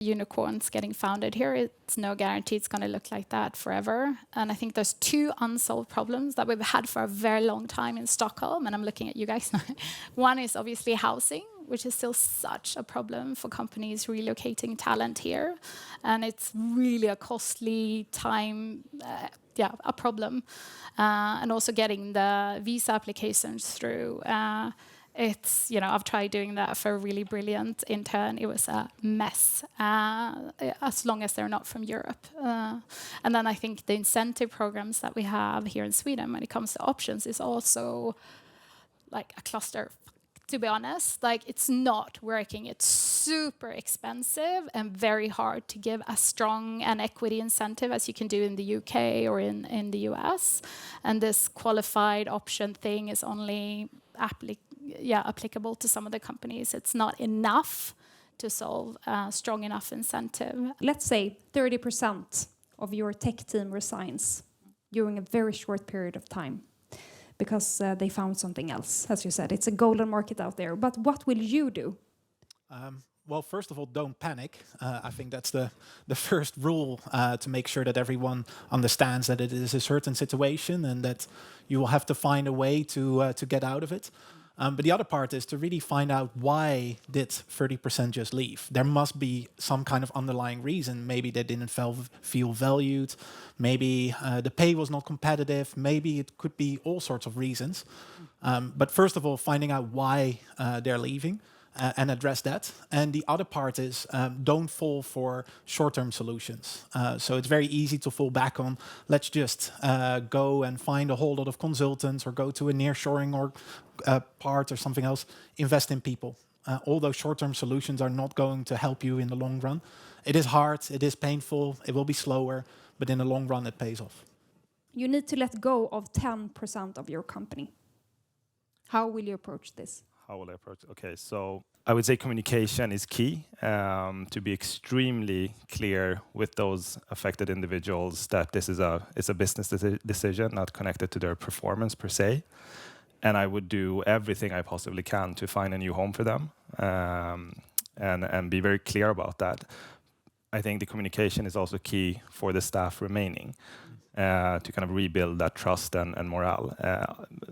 unicorns getting founded here. It's no guarantee it's going to look like that forever. And I think there's two unsolved problems that we've had for a very long time in Stockholm, and I'm looking at you guys now. One is obviously housing, which is still such a problem for companies relocating talent here. And it's really a costly time, a problem. And also getting the visa applications through. It's, I've tried doing that for a really brilliant intern. It was a mess, as long as they're not from Europe. And then I think the incentive programs that we have here in Sweden when it comes to options is also like a cluster. To be honest, like it's not working. It's super expensive and very hard to give as strong an equity incentive as you can do in the UK or in the US. And this qualified option thing is only applicable to some of the companies. It's not enough to solve a strong enough incentive. Let's say 30% of your tech team resigns during a very short period of time because they found something else. As you said, it's a golden market out there. But what will you do? Well, first of all, don't panic. I think that's the first rule to make sure that everyone understands that it is a certain situation and that you will have to find a way to get out of it. But the other part is to really find out why did 30% just leave. There must be some kind of underlying reason. Maybe they didn't feel valued. Maybe the pay was not competitive. Maybe it could be all sorts of reasons. But first of all, finding out why they're leaving. And address that. And the other part is don't fall for short-term solutions. So it's very easy to fall back on, let's just go and find a whole lot of consultants or go to a nearshoring or part or something else. Invest in people. All those short-term solutions are not going to help you in the long run. It is hard, it is painful, it will be slower, but in the long run it pays off. You need to let go of 10% of your company. How will you approach this? How will I approach it? Okay, so I would say communication is key, to be extremely clear with those affected individuals that this is a business decision, not connected to their performance per se. And I would do everything I possibly can to find a new home for them, and be very clear about that. I think the communication is also key for the staff remaining. To kind of rebuild that trust and morale.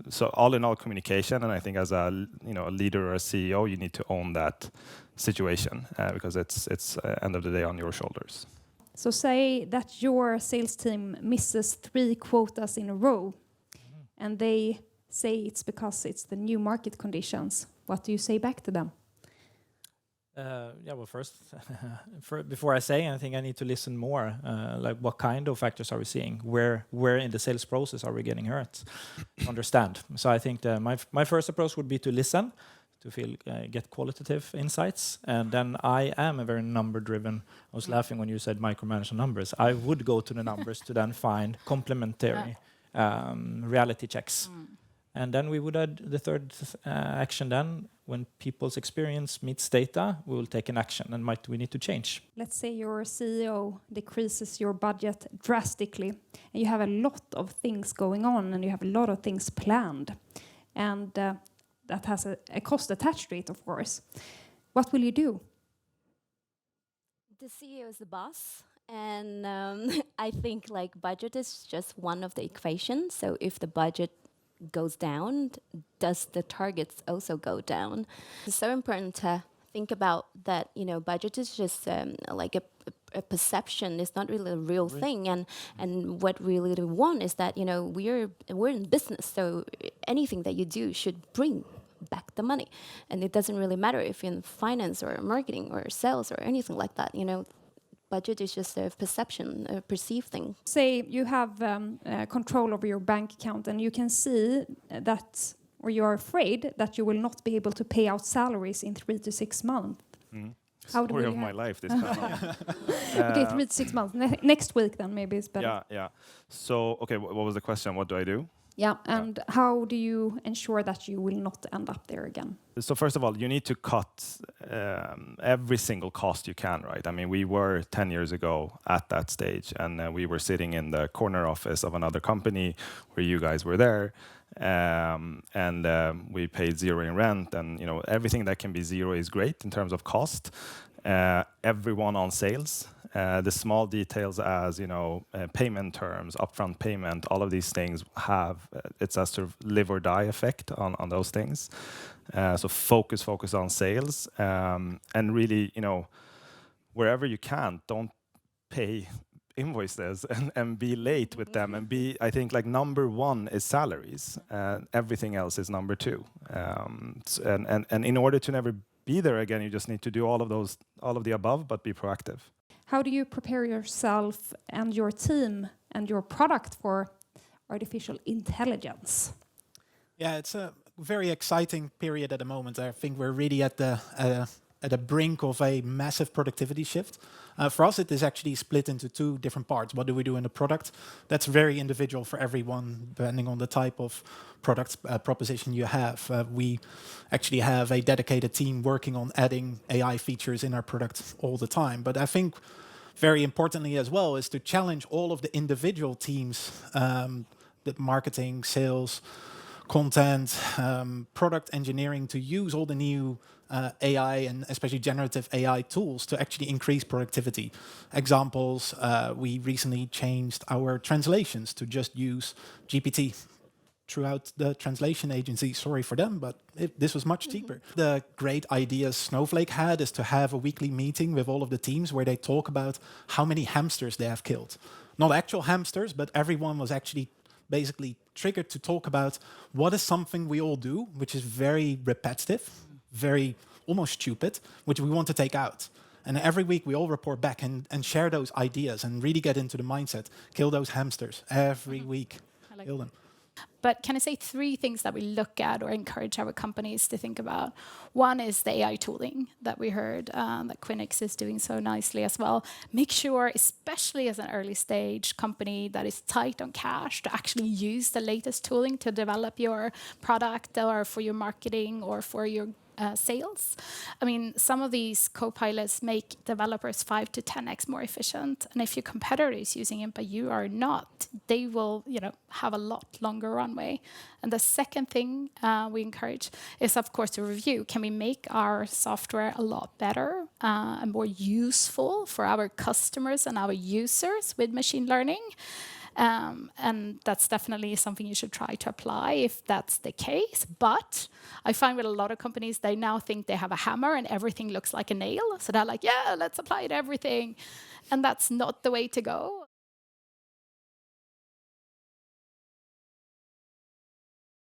So all in all, communication, and I think as a leader or a CEO, you need to own that situation because it's end of the day on your shoulders. So say that your sales team misses 3 quotas in a row, and they say it's because it's the new market conditions. What do you say back to them? Well, first, before I say anything, I need to listen more. Like, what kind of factors are we seeing? Where in the sales process are we getting hurt? Understand. So I think my first approach would be to listen, to get qualitative insights, and then I am a very number-driven. I was laughing when you said micromanage numbers. I would go to the numbers to then find complementary reality checks. And then we would add the third action then. When people's experience meets data, we will take an action and we need to change. Let's say your CEO decreases your budget drastically and you have a lot of things going on and you have a lot of things planned. And that has a cost attached to it, of course. What will you do? The CEO is the boss. And I think budget is just one of the equations. So if the budget goes down, does the targets also go down? It's so important to think about that, budget is just like a perception. It's not really a real thing. And what we really want is that, we're in business. So anything that you do should bring back the money. And it doesn't really matter if you're in finance or marketing or sales or anything like that, Budget is just a perception, a perceived thing. Say you have control over your bank account and you can see that, or you are afraid that you will not be able to pay out salaries in 3 to 6 months. Story of my life this time. Okay, 3 to 6 months. Next week then maybe it's better. Yeah. So, okay, what was the question? What do I do? Yeah, and how do you ensure that you will not end up there again? So first of all, you need to cut every single cost you can, right? I mean, we were 10 years ago at that stage, and we were sitting in the corner office of another company where you guys were there, and we paid 0 in rent, and everything that can be 0 is great in terms of cost. everyone on sales. The small details as, payment terms, upfront payment, all of these things have, it's a sort of live or die effect on those things. So focus on sales, and really, wherever you can, don't pay invoices and be late with them, and I think like number one is salaries, and everything else is number two. And in order to never be there again, you just need to do all of the above, but be proactive. How do you prepare yourself and your team and your product for artificial intelligence? Yeah, it's a very exciting period at the moment. I think we're really at the brink of a massive productivity shift. For us, it is actually split into two different parts. What do we do in the product? That's very individual for everyone, depending on the type of product proposition you have. We actually have a dedicated team working on adding AI features in our product all the time. But I think very importantly as well is to challenge all of the individual teams, the marketing, sales, content, product engineering, to use all the new AI and especially generative AI tools to actually increase productivity. Examples, we recently changed our translations to just use GPT throughout the translation agency. Sorry for them, but this was much cheaper. The great ideas Snowflake had is to have a weekly meeting with all of the teams where they talk about how many hamsters they have killed. Not actual hamsters, but everyone was actually basically triggered to talk about what is something we all do, which is very repetitive, very almost stupid, which we want to take out. And every week we all report back and share those ideas and really get into the mindset. Kill those hamsters every week. Kill them. But can I say 3 things that we look at or encourage our companies to think about? One is the AI tooling that we heard that Quinix is doing so nicely as well. Make sure, especially as an early stage company that is tight on cash, to actually use the latest tooling to develop your product or for your marketing or for your sales. I mean, some of these co-pilots make developers 5 to 10x more efficient. And if your competitor is using it, but you are not, they will, have a lot longer runway. And the second thing we encourage is, of course, to review. Can we make our software a lot better and more useful for our customers and our users with machine learning? And that's definitely something you should try to apply if that's the case. But I find with a lot of companies, they now think they have a hammer and everything looks like a nail. So they're like, yeah, let's apply it to everything. And that's not the way to go.